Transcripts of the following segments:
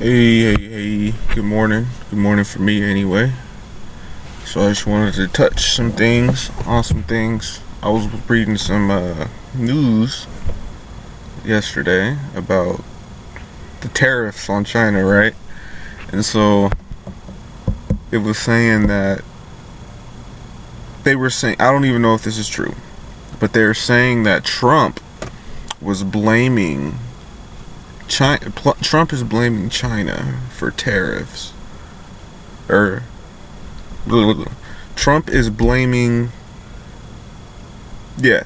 Hey, good morning. Good morning for me anyway. So I just wanted to touch some things on some things. I was reading some news yesterday about the tariffs on China, right? And so it was saying that they were saying, I don't even know if this is true, but they're saying that Trump was blaming Trump is blaming China for tariffs. Or Trump is blaming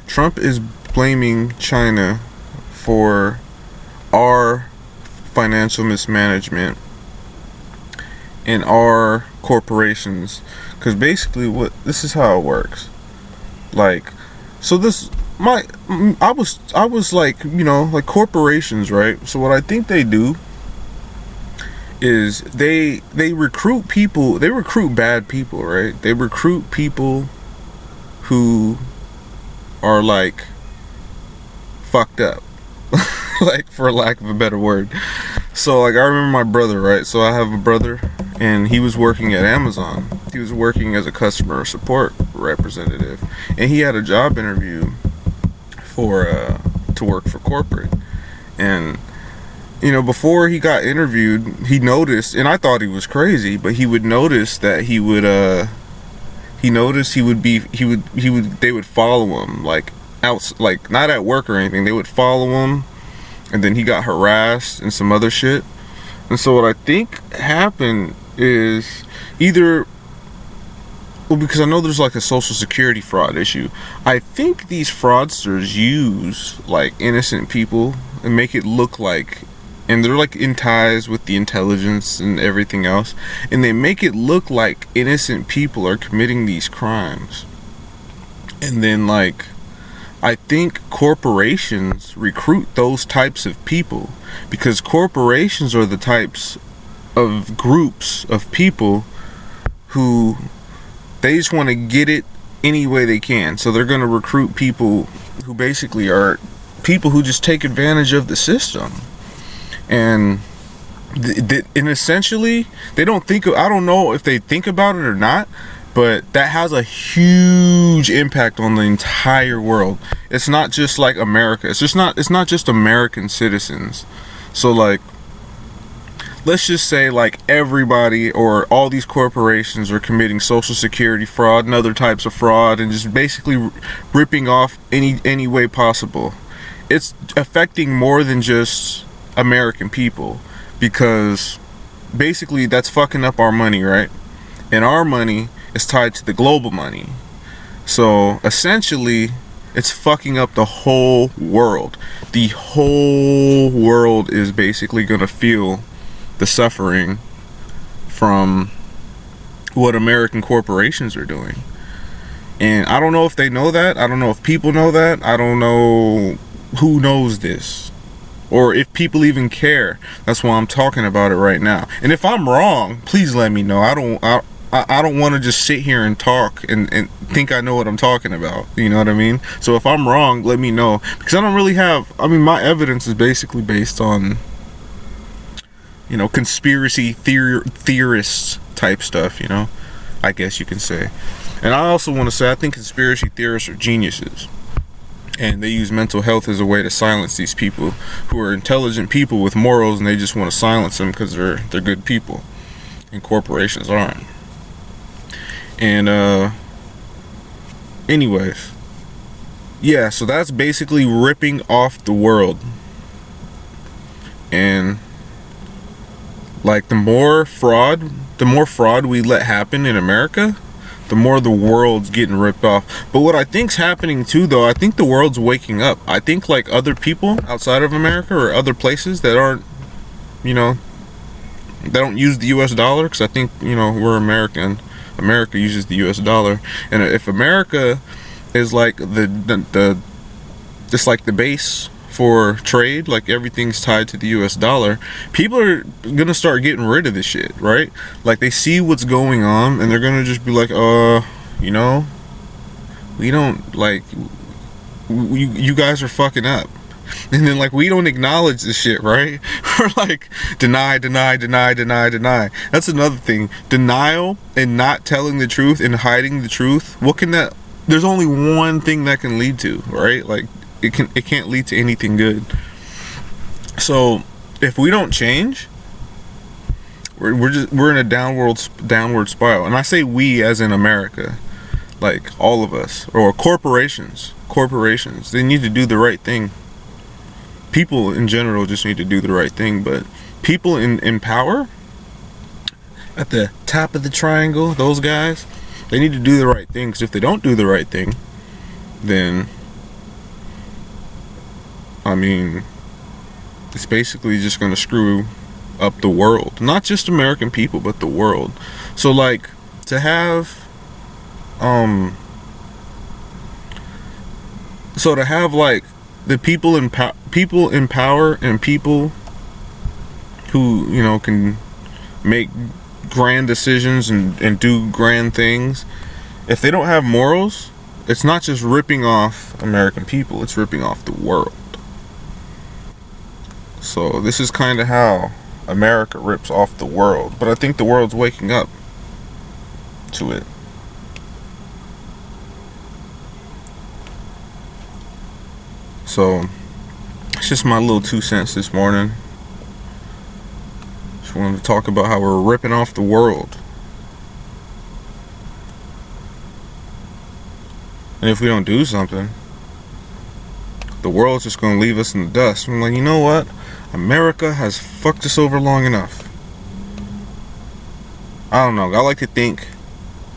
Trump is blaming China for our financial mismanagement and our corporations, because basically this is how it works. Like, so this I was like, like corporations, right? So what I think they do is they recruit people, they recruit bad people, right? They recruit people who are like fucked up, like, for lack of a better word. So like, I remember my brother, right? So I have a brother, and he was working at Amazon. He was working as a customer support representative, and he had a job interview to work for corporate. And before he got interviewed, he noticed, and I thought he was crazy, but he would notice that they would follow him, like out, like not at work or anything. They would follow him, and then he got harassed and some other shit. And so what I think happened is because I know there's like a social security fraud issue. I think these fraudsters use like innocent people and make it look like, and they're like in ties with the intelligence and everything else, and they make it look like innocent people are committing these crimes. And then like, I think corporations recruit those types of people, because corporations are the types of groups of people who they just want to get it any way they can. So they're going to recruit people who basically are people who just take advantage of the system. And essentially, they don't think, I don't know if they think about it or not, but that has a huge impact on the entire world. It's not just like America. It's not just American citizens. So like, let's just say like everybody or all these corporations are committing social security fraud and other types of fraud, and just basically ripping off any way possible. It's affecting more than just American people, because basically that's fucking up our money, right? And our money is tied to the global money. So essentially, it's fucking up the whole world. The whole world is basically gonna feel the suffering from what American corporations are doing. And I don't know if they know that. I don't know if people know that. I don't know who knows this, or if people even care. That's why I'm talking about it right now. And if I'm wrong, please let me know. I don't want to just sit here and talk and think I know what I'm talking about. You know what I mean? So if I'm wrong, let me know, because I don't really have, my evidence is basically based on conspiracy theorists type stuff, I guess you can say. And I also want to say, I think conspiracy theorists are geniuses, and they use mental health as a way to silence these people who are intelligent people with morals, and they just want to silence them because they're good people, and corporations aren't. And anyways, yeah, so that's basically ripping off the world. And like, the more fraud we let happen in America, the more the world's getting ripped off. But what I think's happening too, though, I think the world's waking up. I think like other people outside of America or other places that aren't, they don't use the US dollar, because I think, we're American. America uses the US dollar. And if America is like just like the base for trade, like everything's tied to the US dollar, people are gonna start getting rid of this shit, right? Like, they see what's going on, and they're gonna just be like, we don't, like, you guys are fucking up. And then like we don't acknowledge this shit, right? We're like deny, deny, deny, deny, deny. That's another thing. Denial and not telling the truth and hiding the truth. What can that? There's only one thing that can lead to, right? Like it can't lead to anything good. So if we don't change, we're in a downward spiral. And I say we as in America, like all of us, or corporations, they need to do the right thing. People in general just need to do the right thing, but people in power at the top of the triangle, those guys, they need to do the right thing, because if they don't do the right thing, then I mean, it's basically just going to screw up the world. Not just American people, but the world. So like to have like the people in power and people who, you know, can make grand decisions and do grand things, if they don't have morals, it's not just ripping off American people, it's ripping off the world. So this is kind of how America rips off the world, but I think the world's waking up to it. So it's just my little 2 cents this morning. Just wanted to talk about how we're ripping off the world. And if we don't do something, the world's just going to leave us in the dust. I'm like, you know what? America has fucked us over long enough. I don't know. I like to think,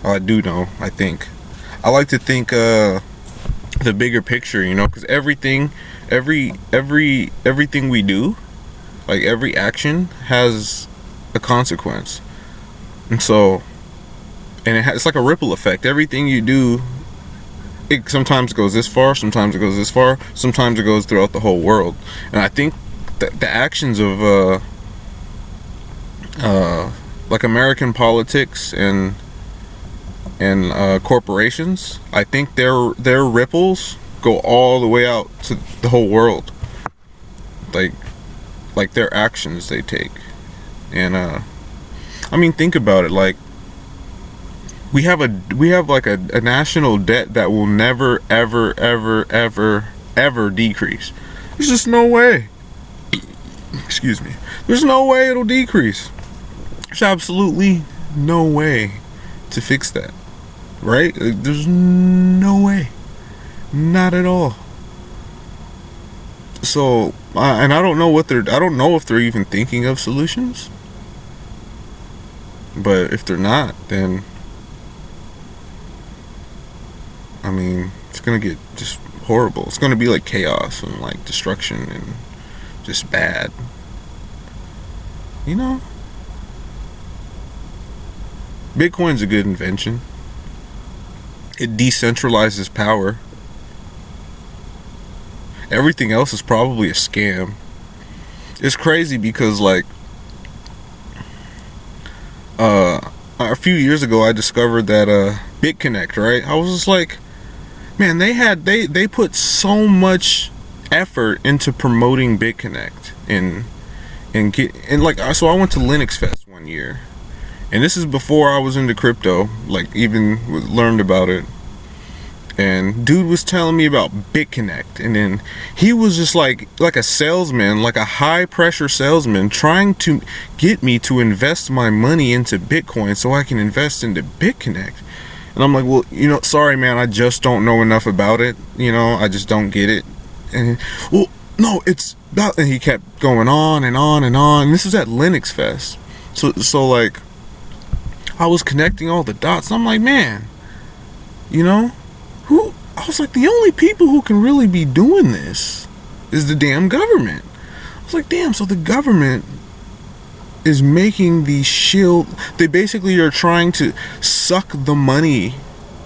well, I do know, I think. I like to think the bigger picture, you know, because everything we do, like every action has a consequence. And so, and it's like a ripple effect. Everything you do, it sometimes goes this far, sometimes it goes this far, sometimes it goes throughout the whole world. And I think that the actions of like American politics and corporations, I think their ripples go all the way out to the whole world. Like their actions they take. And I mean, think about it. Like we have like a national debt that will never ever decrease. There's just no way. Excuse me. There's no way it'll decrease. There's absolutely no way to fix that, right? There's no way, not at all. So, and I don't know if they're even thinking of solutions. But if they're not, then I mean, it's gonna get just horrible. It's gonna be like chaos and like destruction and just bad. You know? Bitcoin's a good invention. It decentralizes power. Everything else is probably a scam. It's crazy because like a few years ago I discovered that BitConnect, right? I was just like, man, they put so much effort into promoting BitConnect and like, so I went to Linux Fest one year, and this is before I was into crypto, like even learned about it. And dude was telling me about BitConnect, and then he was just like a salesman, like a high pressure salesman, trying to get me to invest my money into Bitcoin so I can invest into BitConnect. And I'm like, well, you know, sorry man, I just don't know enough about it, you know, I just don't get it. And well, no, it's about, and he kept going on and on and on. And this was at Linux Fest, so like I was connecting all the dots. I'm like, man, you know, I was like, the only people who can really be doing this is the damn government. I was like, damn, so the government is making these they basically are trying to suck the money,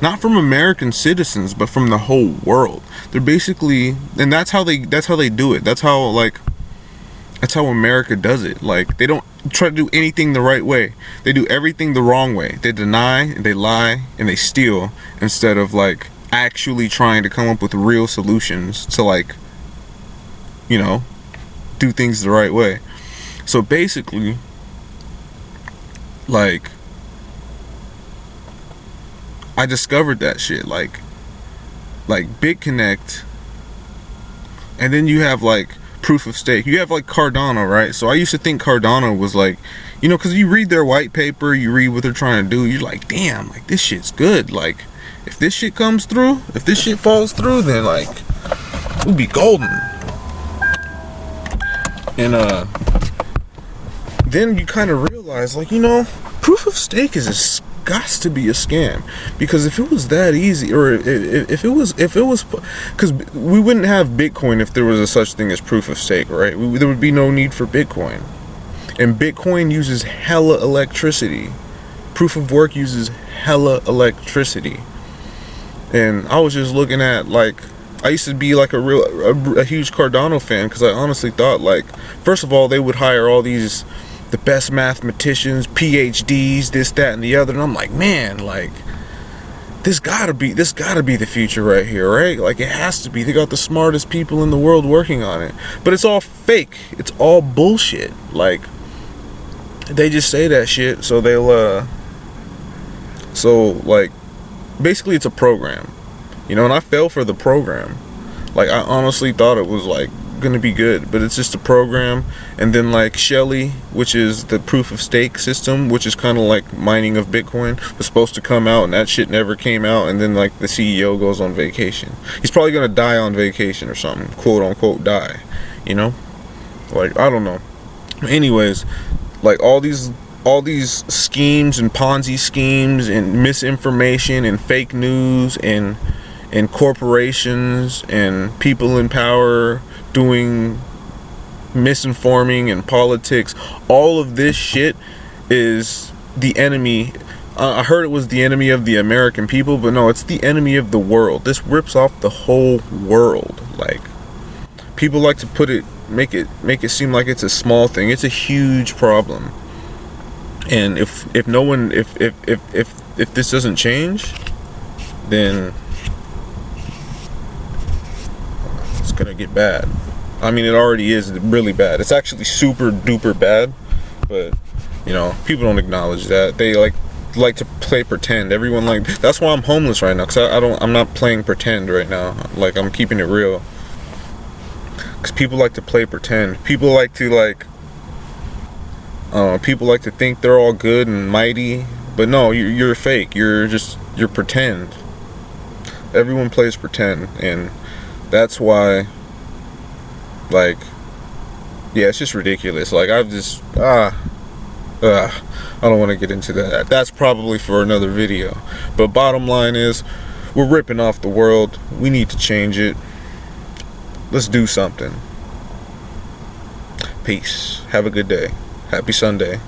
not from American citizens, but from the whole world. They're basically, and that's how they do it. That's how America does it. Like, they don't try to do anything the right way. They do everything the wrong way. They deny, they lie, and they steal, instead of like actually trying to come up with real solutions to like you know, do things the right way. So basically, like, I discovered that shit, like BitConnect, and then you have like proof of stake. You have like Cardano, right? So I used to think Cardano was like, you know, because you read their white paper, you read what they're trying to do, you're like, damn, like this shit's good. Like, if this shit comes through, if this shit falls through, then like we'll be golden. And then you kind of realize, like, you know, proof of stake is got to be a scam, because if it was that easy, or if it was, because we wouldn't have Bitcoin if there was a such thing as proof of stake, right? There would be no need for Bitcoin, and Bitcoin uses hella electricity. Proof of work uses hella electricity. And I was just looking at, like, I used to be like a huge Cardano fan, because I honestly thought, like, first of all, they would hire all these the best mathematicians, PhDs, this, that, and the other, and I'm like, man, like, this gotta be the future right here, right? Like, it has to be. They got the smartest people in the world working on it, but it's all fake. It's all bullshit. Like, they just say that shit so they'll like, basically it's a program, you know. And I fell for the program. Like, I honestly thought it was like gonna be good, but it's just a program. And then like Shelly, which is the proof of stake system, which is kind of like mining of Bitcoin, was supposed to come out, and that shit never came out. And then like the CEO goes on vacation. He's probably gonna die on vacation or something, quote unquote die, you know. Like, I don't know. Anyways, like, all these schemes and Ponzi schemes and misinformation and fake news and corporations and people in power doing misinforming and politics, all of this shit is the enemy. I heard it was the enemy of the American people, but no, it's the enemy of the world. This rips off the whole world. Like, people like to make it seem like it's a small thing. It's a huge problem. And if this doesn't change, then it's gonna get bad. I mean, it already is really bad. It's actually super duper bad, but you know, people don't acknowledge that. They like to play pretend. Everyone, like, that's why I'm homeless right now, because I'm not playing pretend right now. Like, I'm keeping it real, because people like to play pretend. People like to think they're all good and mighty, but no, you're fake. You're pretend. Everyone plays pretend, and that's why, like, yeah, it's just ridiculous. Like, I've just I don't want to get into that. That's probably for another video. But bottom line is, we're ripping off the world. We need to change it. Let's do something. Peace. Have a good day. Happy Sunday.